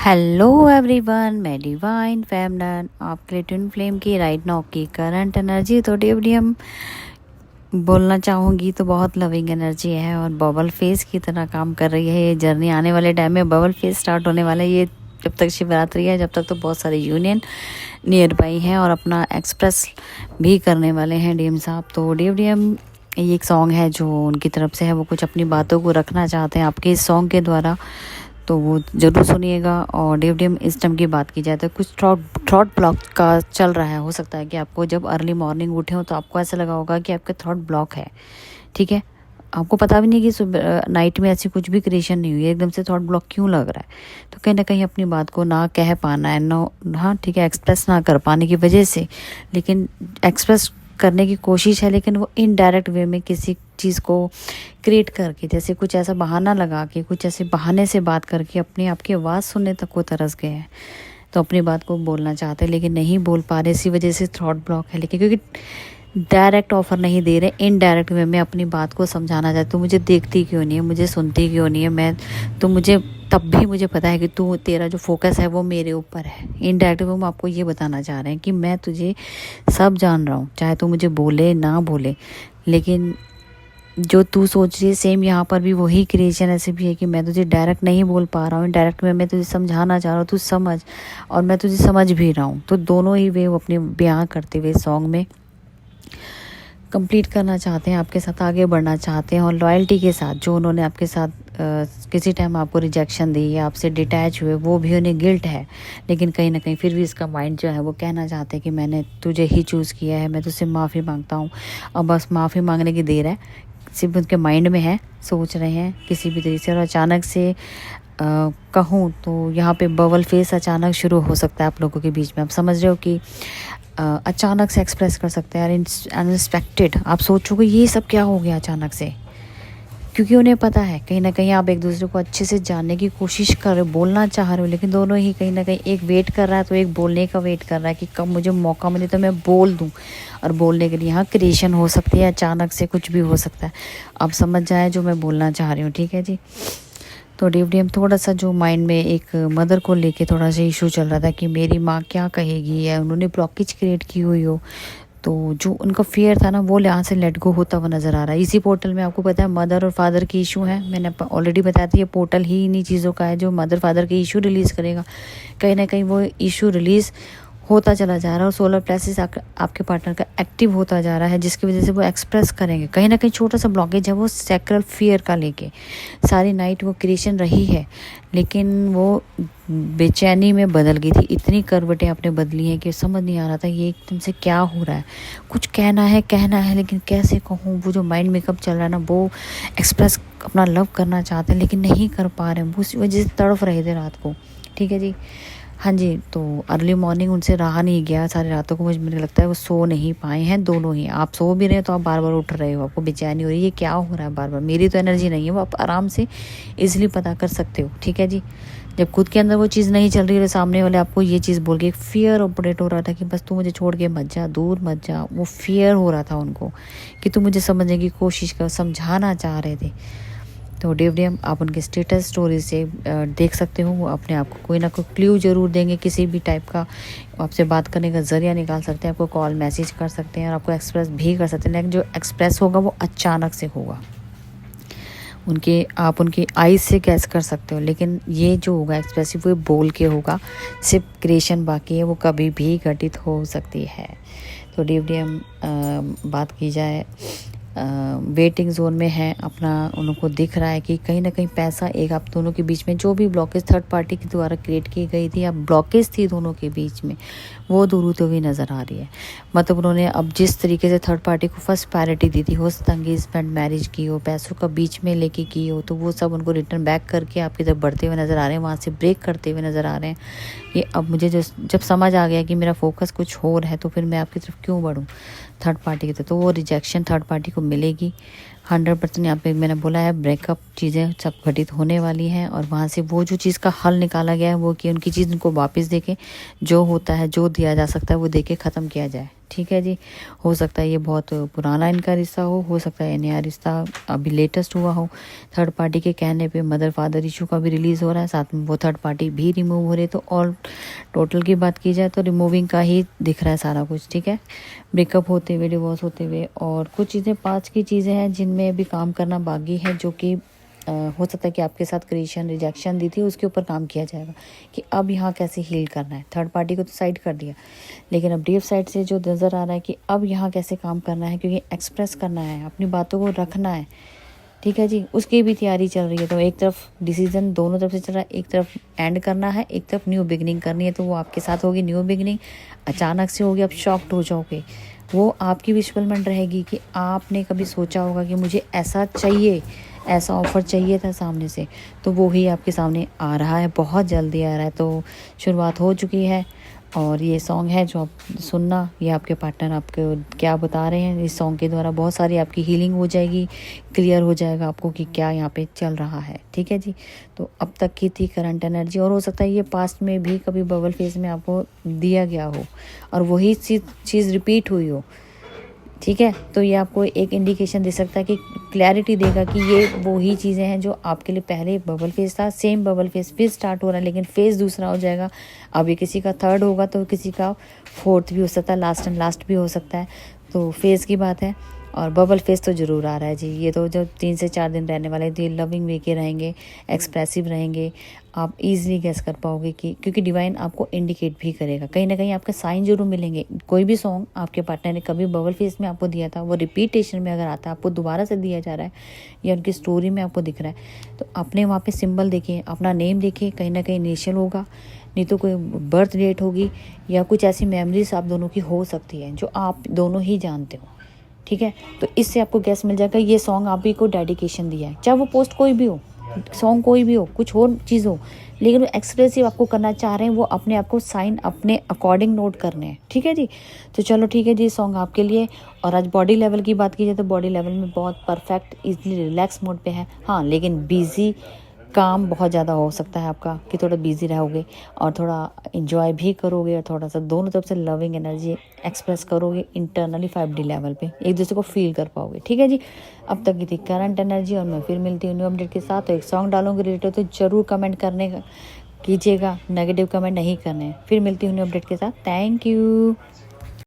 Hello everyone, मैं divine फेमनन आपके twin flame की राइट नाउ की करंट एनर्जी। तो डेवडी हम बोलना चाहूँगी तो बहुत लविंग एनर्जी है और बबल फेस की तरह काम कर रही है ये जर्नी। आने वाले टाइम में बबल फेस स्टार्ट होने वाला है। ये जब तक शिवरात्रि है जब तक तो बहुत सारे यूनियन नियर बाई हैं और अपना एक्सप्रेस भी करने वाले हैं डीएम साहब। तो डेवडी हम ये एक सॉन्ग है जो उनकी तरफ से है, वो कुछ अपनी बातों को रखना चाहते हैं आपके इस सॉन्ग के द्वारा, तो वो ज़रूर सुनिएगा। और डेवडीएम इस टाइम की बात की जाए तो कुछ थॉट ब्लॉक का चल रहा है। हो सकता है कि आपको जब अर्ली मॉर्निंग उठे हो तो आपको ऐसा लगा होगा कि आपका थॉट ब्लॉक है, ठीक है। आपको पता भी नहीं कि सुबह नाइट में ऐसी कुछ भी क्रिएशन नहीं हुई, एकदम से थॉट ब्लॉक क्यों लग रहा है। तो कहीं ना कहीं अपनी बात को ना कह पाना है, नो हाँ ठीक है, एक्सप्रेस ना कर पाने की वजह से, लेकिन एक्सप्रेस करने की कोशिश है लेकिन वो इनडायरेक्ट वे में किसी चीज़ को क्रिएट करके, जैसे कुछ ऐसा बहाना लगा के, कुछ ऐसे बहाने से बात करके अपनी आपकी आवाज़ सुनने तक वो तरस गए हैं। तो अपनी बात को बोलना चाहते हैं लेकिन नहीं बोल पा रहे, इसी वजह से थॉट ब्लॉक है। लेकिन क्योंकि डायरेक्ट ऑफर नहीं दे रहे, इनडायरेक्ट वे में अपनी बात को समझाना चाहते, तो मुझे देखती क्यों नहीं है, मुझे सुनती क्यों नहीं है, मैं तो मुझे तब भी मुझे पता है कि तू, तेरा जो फोकस है वो मेरे ऊपर है। इनडायरेक्ट वे में आपको ये बताना चाह रहे हैं कि मैं तुझे सब जान रहा हूँ, चाहे तू मुझे बोले ना बोले, लेकिन जो तू सोच रही है सेम यहाँ पर भी वही क्रिएशन ऐसे भी है कि मैं तुझे डायरेक्ट नहीं बोल पा रहा हूँ, डायरेक्ट में मैं तुझे समझाना चाह रहा हूँ, तू समझ, और मैं तुझे समझ भी रहा हूँ। तो दोनों ही वे वो अपने बयां करते हुए सॉन्ग में कंप्लीट करना चाहते हैं, आपके साथ आगे बढ़ना चाहते हैं और लॉयल्टी के साथ। जो उन्होंने आपके साथ किसी टाइम आपको रिजेक्शन दी या आपसे डिटैच हुए, वो भी उन्हें गिल्ट है, लेकिन कहीं ना कहीं फिर भी इसका माइंड जो है वो कहना चाहते हैं कि मैंने तुझे ही चूज़ किया है, मैं तुझसे माफ़ी मांगता हूँ। और बस माफ़ी मांगने की देर है, सिर्फ उनके माइंड में है, सोच रहे हैं किसी भी तरीके से। और अचानक से कहूँ तो यहाँ पे बबल फेस अचानक शुरू हो सकता है आप लोगों के बीच में। आप समझ रहे हो कि अचानक से एक्सप्रेस कर सकते हैं, अनएक्सपेक्टेड। आप सोचोगे ये सब क्या हो गया अचानक से, क्योंकि उन्हें पता है कहीं ना कहीं आप एक दूसरे को अच्छे से जानने की कोशिश कर रहे हो, बोलना चाह रहे हो, लेकिन दोनों ही कहीं ना कहीं एक वेट कर रहा है तो एक बोलने का वेट कर रहा है कि कब मुझे मौका मिले तो मैं बोल दूं। और बोलने के लिए यहाँ क्रिएशन हो सकती है, अचानक से कुछ भी हो सकता है। आप समझ जाए जो मैं बोलना चाह रही हूँ, ठीक है जी। तो डेवडीएम थोड़ा सा जो माइंड में एक मदर को लेके थोड़ा सा इशू चल रहा था कि मेरी माँ क्या कहेगी, या उन्होंने ब्लॉकेज क्रिएट की हुई हो, तो जो उनका फियर था ना वो यहाँ से लेट गो होता हुआ नज़र आ रहा है। इसी पोर्टल में आपको पता है मदर और फादर की इशू है, मैंने ऑलरेडी बताया था। ये पोर्टल ही इन्हीं चीज़ों का है जो मदर फादर के इशू रिलीज़ करेगा। कहीं ना कहीं वो इशू रिलीज़ होता चला जा रहा है और सोलर प्लेसेस आपके पार्टनर का एक्टिव होता जा रहा है, जिसकी वजह से वो एक्सप्रेस करेंगे। कहीं ना कहीं छोटा सा ब्लॉकेज है वो सैक्रल फियर का लेके। सारी नाइट वो क्रिएशन रही है लेकिन वो बेचैनी में बदल गई थी, इतनी करवटें आपने बदली हैं कि समझ नहीं आ रहा था ये एकदम से क्या हो रहा है। कुछ कहना है लेकिन कैसे कहूँ। वो जो माइंड मेकअप चल रहा है ना, वो एक्सप्रेस अपना लव करना चाहते हैं लेकिन नहीं कर पा रहे हैं, वो उसी वजह से तड़फ रहे थे रात को, ठीक है जी। हाँ जी, तो अर्ली मॉर्निंग उनसे रहा नहीं गया, सारी रातों को मुझे लगता है वो सो नहीं पाए हैं दोनों ही। आप सो भी रहे हैं तो आप बार बार उठ रहे हो, आपको बेचैनी हो रही है, ये क्या हो रहा है बार बार। मेरी तो एनर्जी नहीं है, वो आप आराम से इजीली पता कर सकते हो, ठीक है जी। जब खुद के अंदर वो चीज़ नहीं चल रही है, सामने वाले आपको ये चीज़ बोल के एक फियर ऑपरेट हो रहा था कि बस तू मुझे छोड़ के मत जा, दूर मत जा। वो फियर हो रहा था उनको कि तू मुझे समझने की कोशिश कर, समझाना चाह रहे थे। तो डेवडीएम आप उनके स्टेटस स्टोरी से देख सकते हो, वो अपने आप को कोई ना कोई क्ल्यू ज़रूर देंगे, किसी भी टाइप का आपसे बात करने का ज़रिया निकाल सकते हैं, आपको कॉल मैसेज कर सकते हैं और आपको एक्सप्रेस भी कर सकते हैं। लेकिन जो एक्सप्रेस होगा वो अचानक से होगा, आप उनकी आईज से गैस कर सकते हो, लेकिन ये जो होगा एक्सप्रेसिव वो बोल के होगा। सिर्फ क्रिएशन बाकी है, वो कभी भी घटित हो सकती है। तो डेवडीएम बात की जाए वेटिंग जोन में है अपना, उनको दिख रहा है कि कहीं ना कहीं पैसा एक आप दोनों के बीच में जो भी ब्लॉकेज थर्ड पार्टी के द्वारा क्रिएट की गई थी या ब्लॉकेज थी दोनों के बीच में, वो दूर होती हुई नज़र आ रही है। मतलब उन्होंने अब जिस तरीके से थर्ड पार्टी को फर्स्ट प्रायोरिटी दी थी, हो एंगेजमेंट मैरिज की हो, पैसों का बीच में लेके की हो, तो वो सब उनको रिटर्न बैक करके आपकी तरफ बढ़ते हुए नज़र आ रहे हैं, वहाँ से ब्रेक करते हुए नज़र आ रहे हैं कि अब मुझे जब समझ आ गया कि मेरा फोकस कुछ और है तो फिर मैं आपकी तरफ क्यों बढ़ूँ थर्ड पार्टी की तरफ। तो वो रिजेक्शन थर्ड पार्टी को मिलेगी 100%। यहाँ पे मैंने बोला है ब्रेकअप चीज़ें सब घटित होने वाली हैं और वहाँ से वो जो चीज़ का हल निकाला गया है वो कि उनकी चीज़ उनको वापस देके, जो होता है जो दिया जा सकता है वो देके ख़त्म किया जाए। ठीक है जी। हो सकता है ये बहुत पुराना इनका रिश्ता हो सकता है नया रिश्ता अभी लेटेस्ट हुआ हो। थर्ड पार्टी के कहने पे मदर फादर इशू का भी रिलीज़ हो रहा है, साथ में वो थर्ड पार्टी भी रिमूव हो रही है। तो ऑल टोटल की बात की जाए तो रिमूविंग का ही दिख रहा है सारा कुछ, ठीक है। ब्रेकअप होते हुए, डिवोर्स होते हुए, और कुछ चीज़ें पास्ट की चीज़ें हैं जिनमें अभी काम करना बाकी है, जो कि हो सकता है कि आपके साथ क्रिएशन रिजेक्शन दी थी, उसके ऊपर काम किया जाएगा कि अब यहाँ कैसे हील करना है। थर्ड पार्टी को तो साइड कर दिया, लेकिन अब डीप साइड से जो नज़र आ रहा है कि अब यहाँ कैसे काम करना है, क्योंकि एक्सप्रेस करना है, अपनी बातों को रखना है, ठीक है जी। उसकी भी तैयारी चल रही है। तो एक तरफ डिसीजन दोनों तरफ से चल रहा है, एक तरफ एंड करना है, एक तरफ न्यू बिगनिंग करनी है। तो वो आपके साथ होगी न्यू बिगनिंग, अचानक से होगी, आप शॉक्ड हो जाओगे। वो आपकी विजुअलमेंट रहेगी कि आपने कभी सोचा होगा कि मुझे ऐसा चाहिए, ऐसा ऑफ़र चाहिए था सामने से, तो वो ही आपके सामने आ रहा है, बहुत जल्दी आ रहा है। तो शुरुआत हो चुकी है, और ये सॉन्ग है जो आप सुनना, ये आपके पार्टनर आपको क्या बता रहे हैं। इस सॉन्ग के द्वारा बहुत सारी आपकी हीलिंग हो जाएगी, क्लियर हो जाएगा आपको कि क्या यहाँ पे चल रहा है, ठीक है जी। तो अब तक की थी करंट एनर्जी, और हो सकता है ये पास्ट में भी कभी बबल फेज में आपको दिया गया हो और वही चीज़ रिपीट हुई हो, ठीक है। तो ये आपको एक इंडिकेशन दे सकता है कि क्लैरिटी देगा कि ये वो ही चीज़ें हैं जो आपके लिए पहले बबल फेज था, सेम बबल फेज फिर स्टार्ट हो रहा है, लेकिन फेज दूसरा हो जाएगा। अब ये किसी का थर्ड होगा तो किसी का फोर्थ भी हो सकता है, लास्ट एंड लास्ट भी हो सकता है। तो फेज की बात है, और बबल फेस तो ज़रूर आ रहा है जी। ये तो जो 3 से 4 दिन रहने वाले, तो ये लविंग वे के रहेंगे, एक्सप्रेसिव रहेंगे। आप इजीली गेस कर पाओगे कि, क्योंकि डिवाइन आपको इंडिकेट भी करेगा, कहीं ना कहीं आपके साइन जरूर मिलेंगे। कोई भी सॉन्ग आपके पार्टनर ने कभी बबल फेस में आपको दिया था, वो रिपीटेशन में अगर आता है, आपको दोबारा से दिया जा रहा है, या उनकी स्टोरी में आपको दिख रहा है, तो अपने वहाँ पे सिंबल देखिए, अपना नेम देखिए, कहीं ना कहीं इनिशियल होगा, नहीं तो कोई बर्थ डेट होगी, या कुछ ऐसी मेमोरीज आप दोनों की हो सकती है जो आप दोनों ही जानते हो, ठीक है। तो इससे आपको गैस मिल जाएगा ये सॉन्ग आप ही को डेडिकेशन दिया है। चाहे वो पोस्ट कोई भी हो, सॉन्ग कोई भी हो, कुछ और चीज़ हो, लेकिन वो एक्सप्रेसिव आपको करना चाह रहे हैं, वो अपने आप को साइन अपने अकॉर्डिंग नोट करने हैं, ठीक है जी। तो चलो ठीक है जी, सॉन्ग आपके लिए। और आज बॉडी लेवल की बात की जाए तो बॉडी लेवल में बहुत परफेक्ट, इजली रिलैक्स मोड पे है। हाँ, लेकिन बिजी काम बहुत ज़्यादा हो सकता है आपका, कि थोड़ा बिजी रहोगे और थोड़ा इंजॉय भी करोगे, और थोड़ा सा दोनों तरफ से लविंग एनर्जी एक्सप्रेस करोगे इंटरनली 5D लेवल पे, एक दूसरे को फील कर पाओगे, ठीक है जी। अब तक की थी करंट एनर्जी, और मैं फिर मिलती हूँ न्यू अपडेट के साथ। तो एक सॉन्ग डालूंगी रिलेटेड, तो ज़रूर कमेंट करने का कीजिएगा, नेगेटिव कमेंट नहीं करने हैं। फिर मिलती हूँ न्यू अपडेट के साथ। Thank you.